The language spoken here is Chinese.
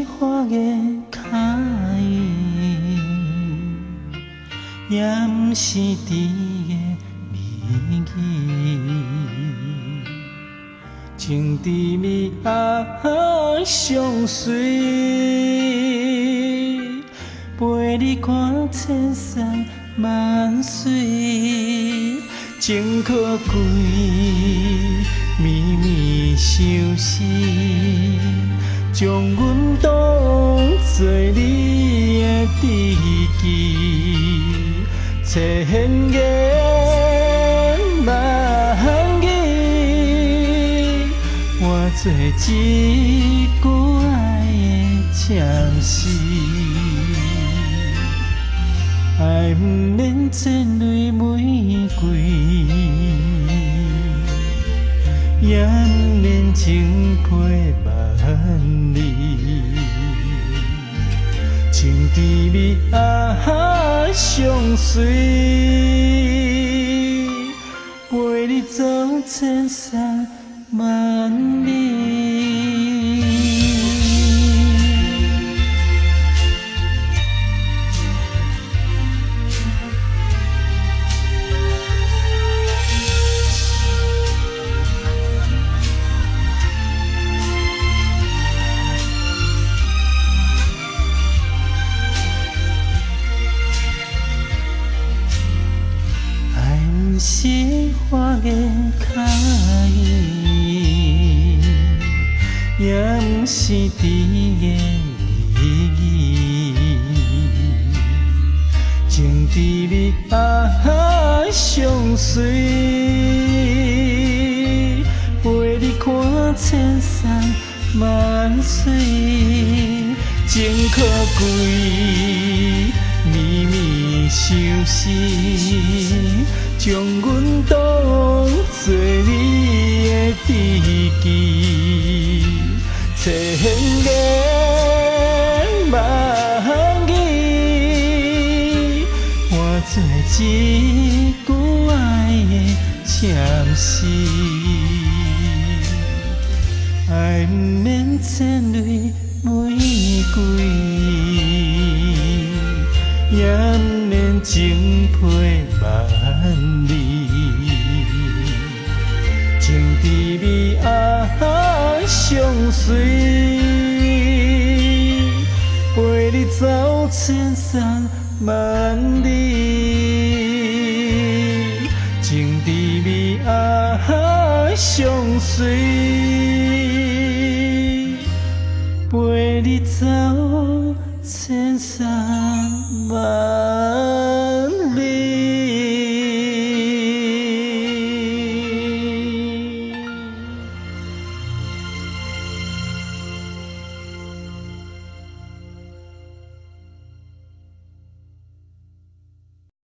花的脚印，也毋是甜的蜜语。情甜蜜相随，陪你看千山万水，情可贵，绵绵相思，将阮当作你的知己，千言万语，换做一句爱的暂时。爱毋免潸泪玫瑰，也毋免情配万里。情甜蜜相随，陪你走千山万里。是花的脚印，也毋是甜的蜜语，情甜蜜相随，陪你看千山万水，情可贵，绵绵相思。将阮当作你的知己，千言万语，换做一句爱的暂时。爱毋免潸泪玫瑰，也毋免情配万里，情甜蜜相随，陪你走千山万里，情甜蜜相随，陪你走千山万里。